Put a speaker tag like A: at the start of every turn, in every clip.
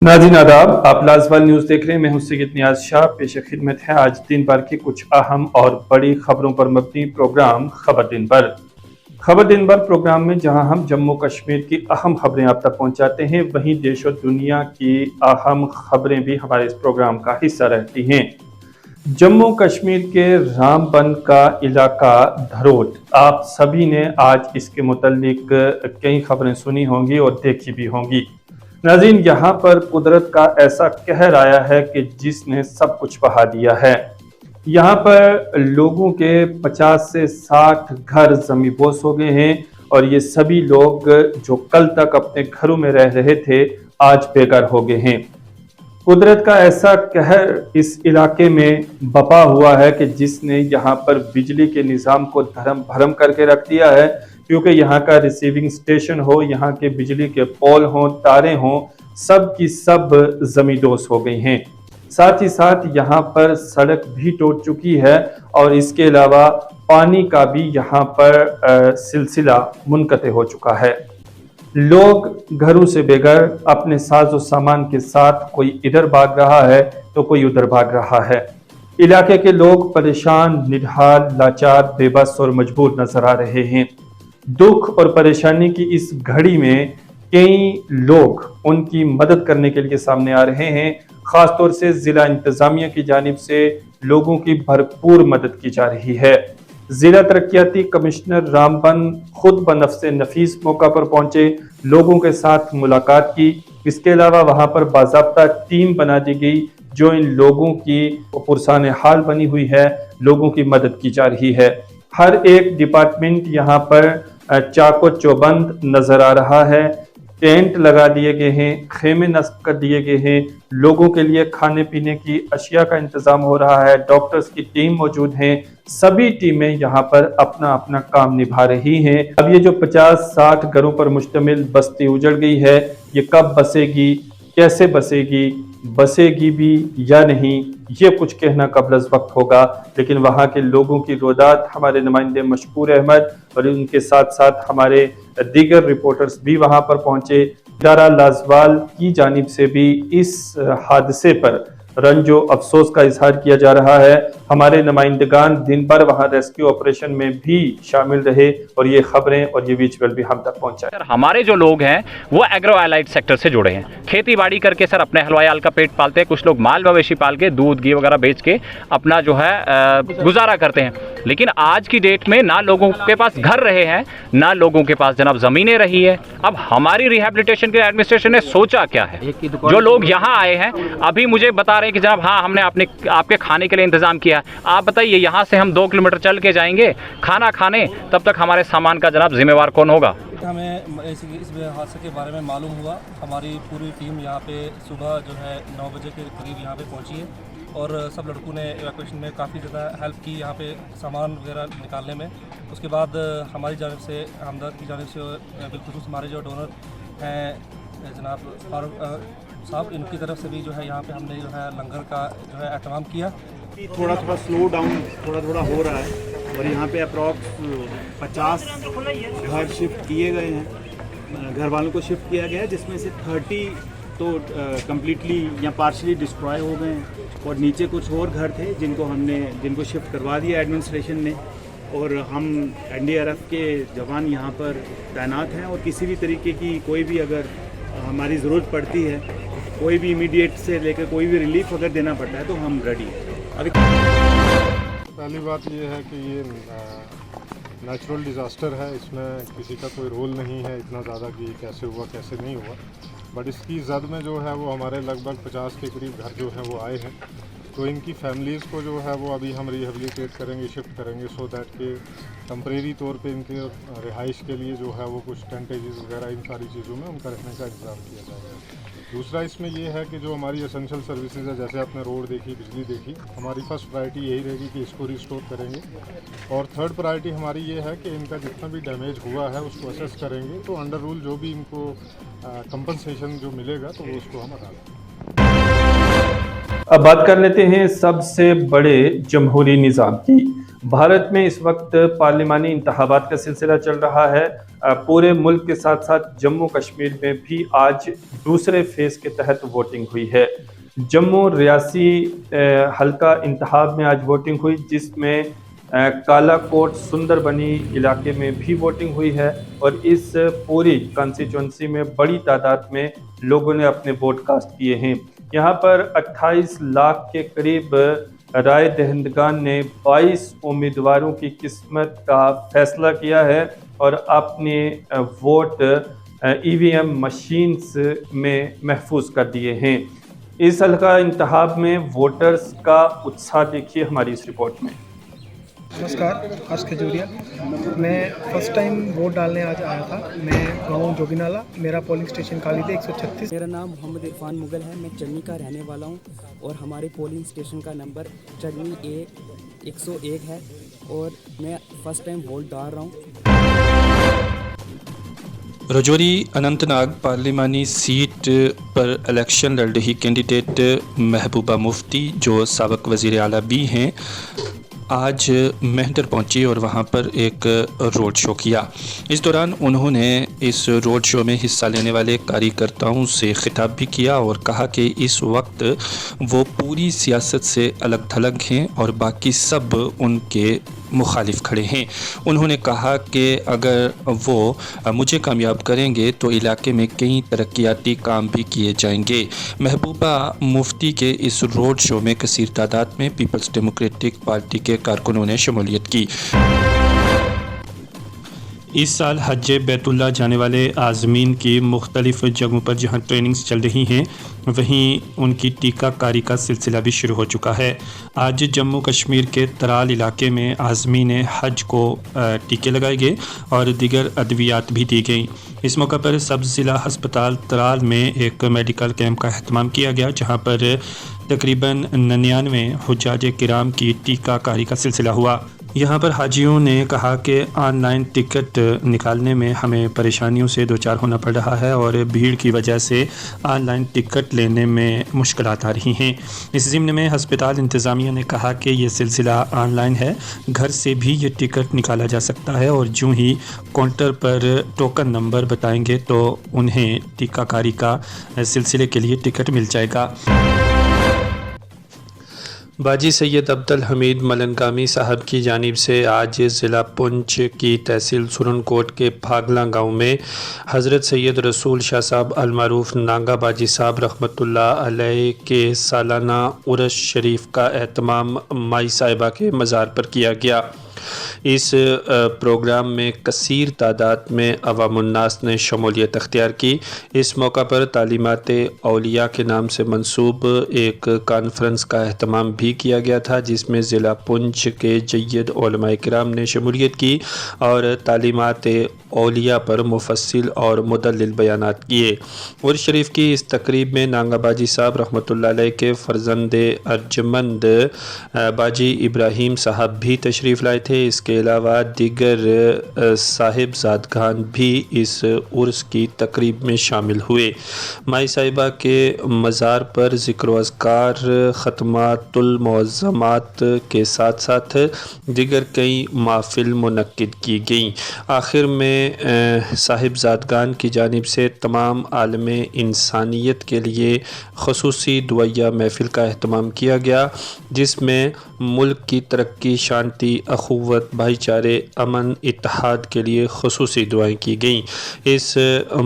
A: नाज़रीन आदाब, आप लाजवाल न्यूज़ देख रहे हैं। मैं हूं सैयद नियाज शाह। पेश खिदमत है आज दिन भर की कुछ अहम और बड़ी खबरों पर मबनी प्रोग्राम खबर दिन भर। खबर दिन भर प्रोग्राम में जहां हम जम्मू कश्मीर की अहम खबरें आप तक पहुंचाते हैं, वहीं देश और दुनिया की अहम खबरें भी हमारे इस प्रोग्राम का हिस्सा रहती हैं। जम्मू कश्मीर के रामबन का इलाका धरोट, आप सभी ने आज इसके मुतल्लिक कई खबरें सुनी होंगी और देखी भी होंगी। नाज़रीन, यहाँ पर कुदरत का ऐसा कहर आया है कि जिसने सब कुछ बहा दिया है। यहाँ पर लोगों के 50 से 60 घर ज़मींदोज़ हो गए हैं और ये सभी लोग जो कल तक अपने घरों में रह रहे थे, आज बेघर हो गए हैं। कुदरत का ऐसा कहर इस इलाके में बपा हुआ है कि जिसने यहाँ पर बिजली के निज़ाम को धर्म भरम करके रख दिया है, क्योंकि यहाँ का रिसीविंग स्टेशन हो, यहाँ के बिजली के पोल हों, तारें हों, सब की सब ज़मींदोज़ हो गई हैं। साथ ही साथ यहाँ पर सड़क भी टूट चुकी है और इसके अलावा पानी का भी यहाँ पर सिलसिला मुनक़ते हो चुका है। लोग घरों से बेघर अपने साजो सामान के साथ कोई इधर भाग रहा है तो कोई उधर भाग रहा है। इलाके के लोग परेशान, निढाल, लाचार, बेबस और मजबूर नजर आ रहे हैं। दुख और परेशानी की इस घड़ी में कई लोग उनकी मदद करने के लिए सामने आ रहे हैं। खासतौर से जिला इंतजामिया की जानिब से लोगों की भरपूर मदद की जा रही है। जिला तरक्याती कमिश्नर रामबन खुद बनफ्से नफीस मौका पर पहुंचे, लोगों के साथ मुलाकात की। इसके अलावा वहां पर बाज़ाब्ता टीम बना दी गई जो इन लोगों की पुरसान हाल बनी हुई है, लोगों की मदद की जा रही है। हर एक डिपार्टमेंट यहाँ पर चाको चौबंद नजर आ रहा है। टेंट लगा दिए गए हैं, खेमे नस्ब कर दिए गए हैं, लोगों के लिए खाने पीने की अशिया का इंतजाम हो रहा है। डॉक्टर्स की टीम मौजूद हैं, सभी टीमें यहाँ पर अपना अपना काम निभा रही हैं। अब ये जो 50-60 घरों पर मुश्तमिल बस्ती उजड़ गई है, ये कब बसेगी, कैसे बसेगी भी या नहीं, ये कुछ कहना कबल वक्त होगा। लेकिन वहाँ के लोगों की रोदात हमारे नुमाइंदे मशकूर अहमद और उनके साथ साथ हमारे दीगर रिपोर्टर्स भी वहाँ पर पहुँचे। इदारा लाजवाल की जानिब से भी इस हादसे पर रंजो अफसोस का इजहार किया जा रहा है। हमारे नुमाइंदगान दिन भर वहाँ रेस्क्यू ऑपरेशन में भी शामिल रहे और ये खबरें और ये विजुअल भी हम तक पहुंचाए।
B: हमारे जो लोग हैं वो एग्रो एलाइड सेक्टर से जुड़े हैं, खेती बाड़ी करके सर अपने हलवायाल का पेट पालते हैं। कुछ लोग माल मवेशी पाल के दूध घी वगैरह बेच के अपना जो है गुजारा करते हैं। लेकिन आज की डेट में ना लोगों के पास घर रहे हैं, ना लोगों के पास जनाब ज़मीनें रही है। अब हमारी रिहेबिलिटेशन के एडमिनिस्ट्रेशन ने सोचा क्या है? जो लोग यहाँ आए हैं अभी मुझे बता रहे हैं कि जनाब हाँ हमने आपके खाने के लिए इंतज़ाम किया। आप बताइए यहाँ से हम 2 किलोमीटर चल के जाएंगे खाना खाने, तब तक हमारे सामान का जनाब जिम्मेवार कौन होगा?
C: हमें इस हादसे के बारे में मालूम हुआ। हमारी पूरी टीम यहाँ पे सुबह जो है 9 बजे के करीब यहाँ पे पहुँची है और सब लड़कों ने इवैक्यूएशन में काफ़ी ज़्यादा हेल्प की यहाँ पे सामान वगैरह निकालने में। उसके बाद हमारी जानिब से, हमदर्द की जानिब से, बिलखुसूस हमारे जो डोनर हैं जनाब फारूक साहब, इनकी तरफ से भी जो है यहाँ पे हमने जो है लंगर का जो है एहतमाम किया।
D: थोड़ा स्लो डाउन थोड़ा हो रहा है और यहाँ पे अप्रॉक्स 50 घर शिफ्ट किए गए हैं, घर वालों को शिफ्ट किया गया है, जिसमें से 30 तो कम्प्लीटली या पार्शली डिस्ट्रॉय हो गए हैं और नीचे कुछ और घर थे जिनको शिफ्ट करवा दिया एडमिनिस्ट्रेशन ने। और हम NDRF के जवान यहाँ पर तैनात हैं और किसी भी तरीके की कोई भी अगर हमारी ज़रूरत पड़ती है, कोई भी इमीडिएट से लेकर कोई भी रिलीफ अगर देना पड़ता है तो हम रेडी हैं। अभी
E: पहली बात ये है कि ये नेचुरल डिज़ास्टर है, इसमें किसी का कोई रोल नहीं है इतना ज़्यादा कि कैसे हुआ कैसे नहीं हुआ। बट इसकी जद में जो है वो हमारे लगभग 50 के करीब घर जो हैं वो आए हैं। तो इनकी फैमिलीज़ को जो है वो अभी हम रिहेबिलिटेट करेंगे, शिफ्ट करेंगे, सो दैट के टम्परेरी तौर पे इनके रिहाइश के लिए जो है वो कुछ टेंटेजेस वगैरह इन सारी चीज़ों में उनका रहने का इंतज़ाम किया जाएगा। दूसरा इसमें ये है कि जो हमारी एसेंशियल सर्विसेज है, जैसे आपने रोड देखी, बिजली देखी, हमारी फर्स्ट प्रायोरिटी यही रहेगी कि इसको रिस्टोर करेंगे। और थर्ड प्रायोरिटी हमारी ये है कि इनका जितना भी डैमेज हुआ है उसको असेस करेंगे, तो अंडर रूल जो भी इनको कंपनसेशन जो मिलेगा तो वो उसको हम अदा करेंगे।
A: अब बात कर लेते हैं सबसे बड़े जमहूरी निज़ाम की। भारत में इस वक्त पार्लिमानी इंतखाबात का सिलसिला चल रहा है। पूरे मुल्क के साथ साथ जम्मू कश्मीर में भी आज दूसरे फेज़ के तहत वोटिंग हुई है। जम्मू रियासी हल्का इंतखाब में आज वोटिंग हुई, जिसमें कालाकोट सुंदरबनी इलाके में भी वोटिंग हुई है और इस पूरी कॉन्स्टिट्यूंसी में बड़ी तादाद में लोगों ने अपने वोट कास्ट किए हैं। यहाँ पर 28 लाख के करीब राय दहिंदगान ने 22 उम्मीदवारों की किस्मत का फैसला किया है और अपने वोट EVM मशीन्स में महफूज कर दिए हैं। इस हल्का इंतखाब में वोटर्स का उत्साह देखिए हमारी इस रिपोर्ट में।
F: नमस्कार, आज खजूरिया। मैं फ़र्स्ट टाइम वोट डालने आज आया था। मैं गांव जोगीनाला, मेरा पोलिंग स्टेशन काली थे 136।
G: मेरा नाम मोहम्मद इरफान मुगल है। मैं चन्नी का रहने वाला हूं और हमारे पोलिंग स्टेशन का नंबर चन्नी A 101 है और मैं फ़र्स्ट टाइम वोट डाल रहा हूं।
H: रजौरी अनंतनाग पार्लिमानी सीट पर इलेक्शन लड़ रही कैंडिडेट महबूबा मुफ्ती, जो साबिक वज़ीर आला भी हैं, आज मेहंदर पहुंची और वहां पर एक रोड शो किया। इस दौरान उन्होंने इस रोड शो में हिस्सा लेने वाले कार्यकर्ताओं से खिताब भी किया और कहा कि इस वक्त वो पूरी सियासत से अलग थलग हैं और बाकी सब उनके मुखालिफ खड़े हैं। उन्होंने कहा कि अगर वो मुझे कामयाब करेंगे तो इलाके में कई तरक्याती काम भी किए जाएंगे। महबूबा मुफ्ती के इस रोड शो में कसीर तादाद में पीपल्स डेमोक्रेटिक पार्टी के कारकुनों ने शमूलियत की। इस साल हज बैतुल्ला जाने वाले आज़मीन की मुख्तलिफ़ जगहों पर जहां ट्रेनिंग्स चल रही हैं, वहीं उनकी टीकाकारी का सिलसिला भी शुरू हो चुका है। आज जम्मू कश्मीर के तराल इलाके में आज़मीन हज को टीके लगाए गए और दीगर अद्वियात भी दी गई। इस मौका पर सब ज़िला हस्पताल तराल में एक मेडिकल कैंप का अहतमाम किया गया, जहां पर तकरीबन 99 हुज्जाज किराम की टीकाकारी का सिलसिला हुआ। यहाँ पर हाजियों ने कहा कि ऑनलाइन टिकट निकालने में हमें परेशानियों से दो चार होना पड़ रहा है और भीड़ की वजह से ऑनलाइन टिकट लेने में मुश्किलात आ रही हैं। इस ज़िम्न में हस्पताल इंतज़ामिया ने कहा कि ये सिलसिला ऑनलाइन है, घर से भी ये टिकट निकाला जा सकता है और यूँ ही काउंटर पर टोकन नंबर बताएंगे तो उन्हें टीकाकारी का सिलसिले के लिए टिकट मिल जाएगा। बाजी सैयद अब्दुल हमीद मलनगामी साहब की जानिब से आज ज़िला पुंछ की तहसील सुरनकोट के फागला गांव में हज़रत सैयद रसूल शाह साहब अलमारूफ नांगा बाजी साहब रहमतुल्लाह अलैह के सालाना उर्स शरीफ का एहतमाम माई साहिबा के मज़ार पर किया गया। इस प्रोग्राम में कसीर तादाद में अवामुन्नास ने शमूलियत अख्तियार की। इस मौका पर तालीमात औलिया के नाम से मंसूब एक कॉन्फ्रेंस का अहतमाम भी किया गया था, जिसमें ज़िला पुंछ के जय्यद उलमाए किराम ने शमूलियत की और तालीमात औलिया पर मुफस्सिल और मुदल्लिल बयानात किए। उर्स शरीफ की इस तकरीब में नांगा बाजी साहब रहमतुल्लाह अलैह के फ़र्जंद अर्जमंद बाजी इब्राहीम साहब भी तशरीफ़ लाए थे। इसके अलावा दीगर साहिबजादगान भी इस उर्स की तकरीब में शामिल हुए। माई साहिबा के मज़ार पर ज़िक्र व अज़कार, ख़त्मातुल मुअज़्ज़मात के साथ साथ दीगर कई महफ़िल मुनक्किद की गई। आखिर में साहिबजादगान की जानिब से तमाम आलमे इंसानियत के लिए ख़ुसूसी दुआया महफ़िल का एहतमाम किया गया, जिसमें मुल्क की तरक्की, शांति, अखुवत, भाईचारे, अमन, इत्तेहाद के लिए ख़ुसूसी दुआएं की गईं। इस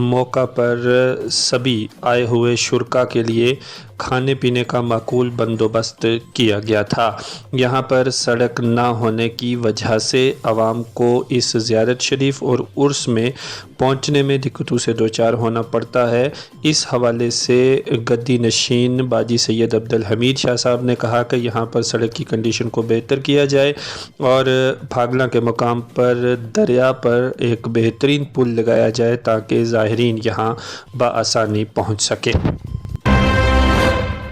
H: मौका पर सभी आए हुए शुरका के लिए खाने पीने का माकूल बंदोबस्त किया गया था। यहाँ पर सड़क ना होने की वजह से आवाम को इस ज़ियारत शरीफ और उर्स में पहुँचने में दिक्कतों से दो चार होना पड़ता है। इस हवाले से गद्दी नशीन बाजी सैयद अब्दुल हमीद शाह साहब ने कहा कि यहाँ पर सड़क की कंडीशन को बेहतर किया जाए और फागला के मकाम पर दरिया पर एक बेहतरीन पुल लगाया जाए ताकि ज़ाहिरीन यहाँ बआसानी पहुँच सके।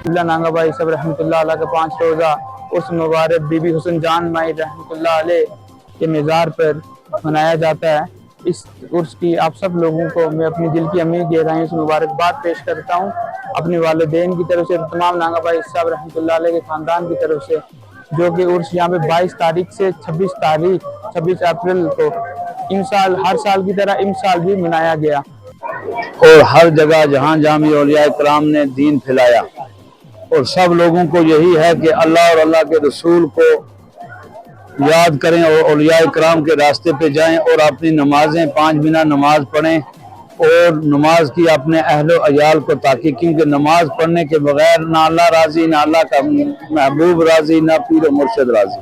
I: नांगा भाई सब रहमतुल्लाह अलैह के 5 रोज़ा उर्स मुबारक बीबी हुसैन जान माई रहमतुल्लाह अलैह के मज़ार पर मनाया जाता है। इस उर्स की आप सब लोगों को मैं अपनी दिल की अमीर गहराइयों से मुबारकबाद पेश करता हूँ। अपने वालिदैन की तरफ से, तमाम नांगा भाई साहब रहमतुल्लाह अलैह के ख़ानदान की तरफ से जो कि उर्स यहाँ पे 22 तारीख से 26 अप्रैल को हर साल की तरह इस साल भी मनाया गया। और हर जगह जहाँ जामी औलिया इकराम ने दीन फैलाया और सब लोगों को यही है कि अल्लाह और अल्लाह के रसूल को याद करें और औलिया इकराम के रास्ते पे जाएं और अपनी नमाजें 5 बिना नमाज पढ़ें और नमाज की अपने अहलो अयाल को ताकि, क्योंकि नमाज पढ़ने के बगैर ना अल्लाह राजी, ना अल्लाह का महबूब राजी, ना पीर मुर्शिद राजी,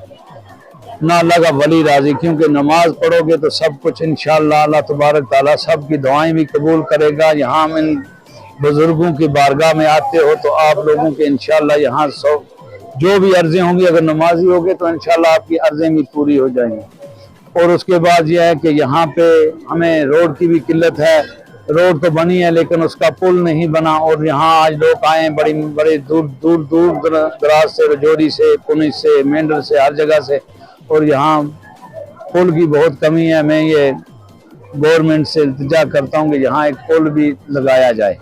I: ना अल्लाह का वली राजी। क्योंकि नमाज पढ़ोगे तो सब कुछ इंशाअल्लाह अल्लाह तबारक ताला सबकी दुआएं भी कबूल करेगा। यहाँ हम इन बुजुर्गों की बारगाह में आते हो तो आप लोगों के इंशाअल्लाह यहाँ जो भी अर्जें होंगी, अगर नमाजी होगे तो इंशाअल्लाह आपकी अर्जें भी पूरी हो जाएंगी। और उसके बाद यह है कि यहाँ पे हमें रोड की भी किल्लत है। रोड तो बनी है लेकिन उसका पुल नहीं बना और यहाँ आज लोग आए बड़े दूर दराज से, रजौरी से, पुनिस से, मेंढर से, हर जगह से, और यहाँ पुल की बहुत कमी है। मैं ये गवर्नमेंट से इल्तिजा करता हूँ कि यहाँ एक पुल भी लगाया जाए।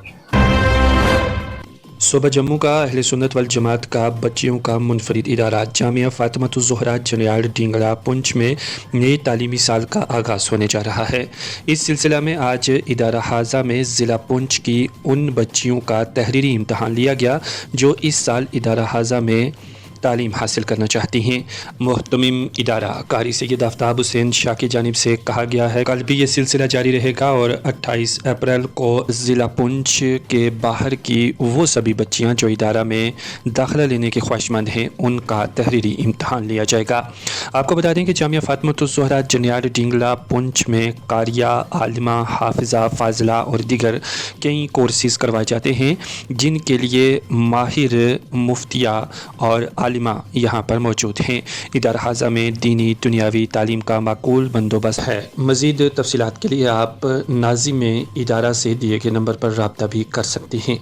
H: सुबह जम्मू का अहले सुन्नत वल जमात का बच्चियों का मुनफरिद इदारा जामिया फातिमातुज़ ज़ोहरा जनियाड़ ढींगड़ा पुंछ में नए तालीमी साल का आगाज़ होने जा रहा है। इस सिलसिला में आज इदारा हाजा में ज़िला पुंछ की उन बच्चियों का तहरीरी इम्तहान लिया गया जो इस साल इदारा हाजा में तालीम हासिल करना चाहती हैं। मुहतमिम इदारा कारी सैयद आफ्ताब हुसैन शाह की जानिब से कहा गया है कल भी ये सिलसिला जारी रहेगा और 28 अप्रैल को ज़िला पुंछ के बाहर की वो सभी बच्चियां जो इदारा में दाखिला लेने के ख्वाहिशमंद हैं उनका तहरीरी इम्तहान लिया जाएगा। आपको बता दें कि जामिया फातिमातुज़ ज़ोहरा जनियाड़ ढींगड़ा पुंछ में कारिया, आलिमा, हाफिज़ा, फाजिला और दीगर कई कोर्सेज़ करवाए जाते हैं जिनके लिए माहिर मुफ्तिया और आलिमा यहाँ पर मौजूद हैं। इदारा हाजा में दीनी दुनियावी तालीम का माकूल बंदोबस्त है। मज़ीद तफसीलात के लिए आप नाज़िम इदारा से दिए गए नंबर पर रब्ता भी कर सकते हैं।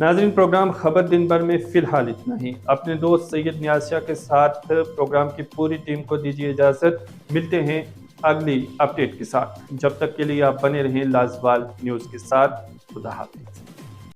A: नाज़रीन, प्रोग्राम खबर दिन भर में फ़िलहाल इतना ही। अपने दोस्त सैयद नियाज़ शाह के साथ प्रोग्राम की पूरी टीम को दीजिए इजाज़त। मिलते हैं अगली अपडेट के साथ। जब तक के लिए आप बने रहें लाजवाल न्यूज़ के साथ। खुदा हाफ़िज़।